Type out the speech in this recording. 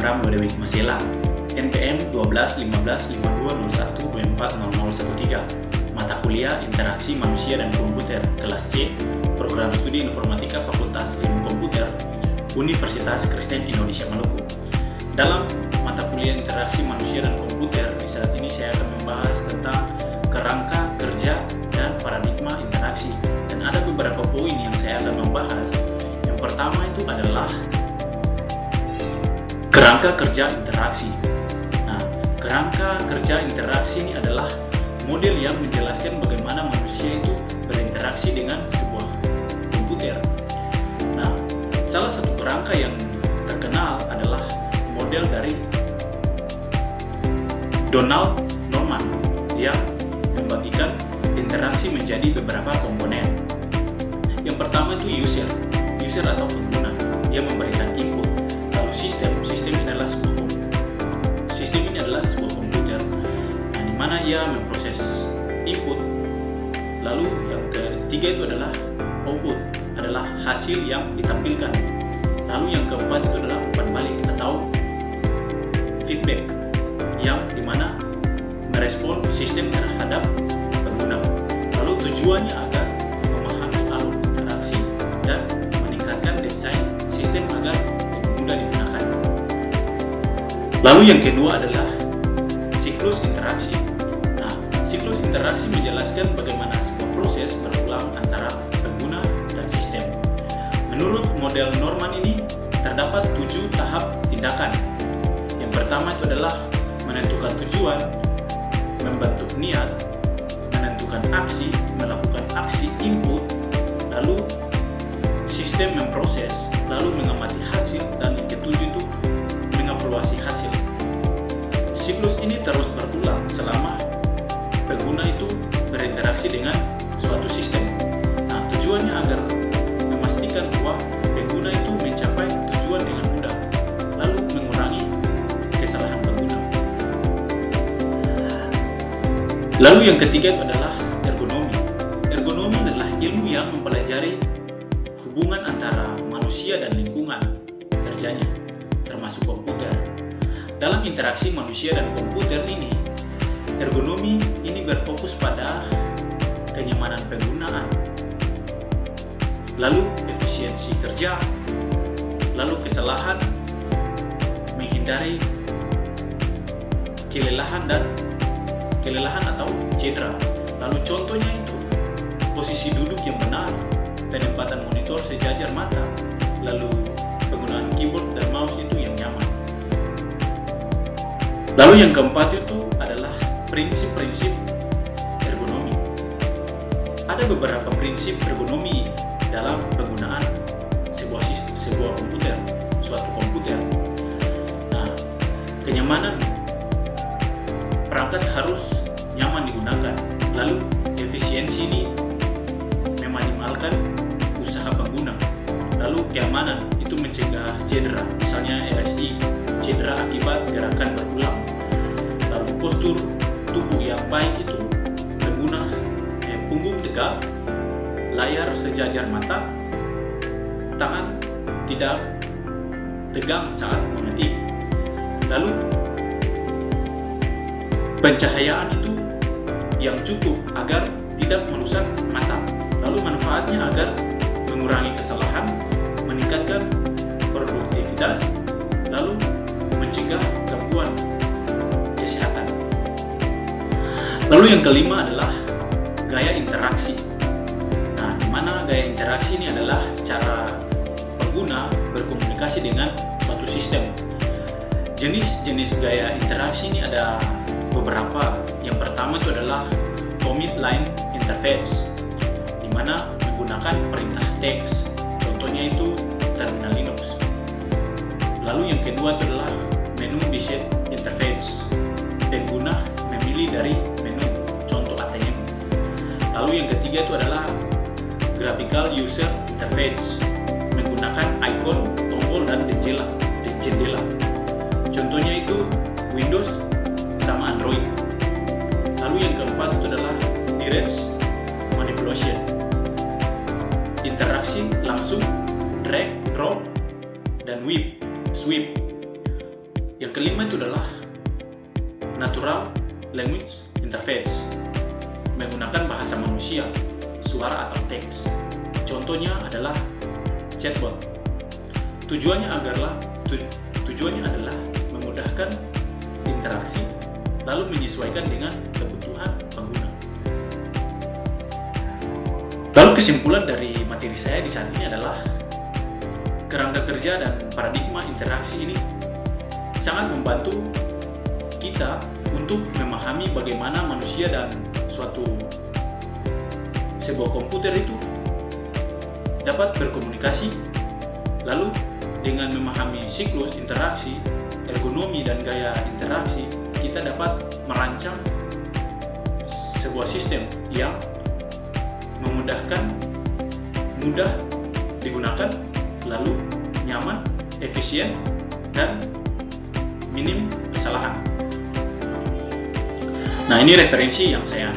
program Dodewik Masela NPM 12155201240013 mata kuliah Interaksi Manusia dan Komputer kelas C program studi Informatika Fakultas Ilmu Komputer Universitas Kristen Indonesia Maluku. Dalam mata kuliah Interaksi Manusia dan Komputer di saat ini saya akan membahas tentang kerangka kerja dan paradigma interaksi, dan ada beberapa poin yang saya akan membahas. Yang pertama itu adalah kerangka kerja interaksi. Nah, kerangka kerja interaksi ini adalah model yang menjelaskan bagaimana manusia itu berinteraksi dengan sebuah komputer. Nah, salah satu kerangka yang terkenal adalah model dari Donald Norman yang membagikan interaksi menjadi beberapa komponen. Yang pertama itu user atau pengguna. Dia memberikan input. Lalu sistem ini adalah sebuah komputer. Nah, di mana ia memproses input. Lalu yang ketiga itu adalah output, adalah hasil yang ditampilkan. Lalu yang keempat itu adalah umpan balik atau feedback, yang dimana merespon sistem terhadap pengguna. Lalu tujuannya agar memahami alur interaksi dan meningkatkan desain sistem agar lebih mudah digunakan. Lalu yang kedua adalah siklus interaksi. Nah, siklus interaksi menjelaskan bagaimana sebuah proses berulang antara pengguna dan sistem. Menurut model Norman ini terdapat 7 tahap tindakan. Yang pertama itu adalah menentukan tujuan, membentuk niat, menentukan aksi, melakukan aksi input, lalu sistem memproses, lalu mengamati hasil, dan yang ketujuh itu mengevaluasi hasil. Siklus ini terus berulang selama pengguna itu berinteraksi dengan suatu sistem. Nah, tujuannya agar memastikan bahwa pengguna itu mencapai tujuan dengan mudah, lalu mengurangi kesalahan pengguna. Lalu yang ketiga itu adalah ergonomi. Ergonomi adalah ilmu yang mempelajari hubungan antara manusia dan lingkungan kerjanya, termasuk komputer. Dalam interaksi manusia dan komputer ini, ergonomi ini berfokus pada kenyamanan penggunaan, lalu efisiensi kerja, lalu kesalahan, menghindari kelelahan atau cedera. Lalu contohnya itu posisi duduk yang benar, penempatan monitor sejajar mata, lalu penggunaan keyboard dan mouse itu yang nyaman. Lalu yang keempat itu adalah prinsip-prinsip ergonomi. Ada beberapa prinsip ergonomi dalam penggunaan sebuah komputer, suatu komputer. Nah, kenyamanan perangkat harus nyaman digunakan. Lalu efisiensi ini meminimalkan usaha pengguna. Lalu keamanan itu mencegah cedera, misalnya RSI, cedera akibat gerakan berulang. Lalu postur tubuh yang baik itu pengguna punggung tegak, layar sejajar mata, tangan tidak tegang saat mengetik. Lalu pencahayaan itu yang cukup agar tidak merusak mata. Lalu manfaatnya agar mengurangi kesalahan, meningkatkan produktivitas, lalu mencegah gangguan kesehatan. Lalu yang kelima adalah gaya interaksi. Nah, di mana gaya interaksi ini adalah cara pengguna berkomunikasi dengan suatu sistem. Jenis-jenis gaya interaksi ini ada beberapa. Yang pertama itu adalah command line interface, di mana menggunakan perintah teks. Contohnya itu terminal Linux. Lalu yang kedua itu adalah menu based interface. Pengguna memilih dari menu, contoh ATM. Lalu yang ketiga itu adalah graphical user interface, menggunakan ikon, tombol, dan jendela. Contohnya itu Windows sama Android. Lalu yang keempat itu adalah direct manipulation, interaksi langsung, drag, drop, dan sweep. kelima itu adalah natural language interface, menggunakan bahasa manusia, suara atau teks. Contohnya adalah chatbot. Tujuannya adalah memudahkan interaksi lalu menyesuaikan dengan kebutuhan pengguna. Lalu kesimpulan dari materi saya di saat ini adalah kerangka kerja dan paradigma interaksi ini sangat membantu kita untuk memahami bagaimana manusia dan sebuah komputer itu dapat berkomunikasi. Lalu dengan memahami siklus interaksi, ergonomi dan gaya interaksi, kita dapat merancang sebuah sistem yang memudahkan, mudah digunakan, lalu nyaman, efisien, dan minim kesalahan. Nah, ini referensi yang saya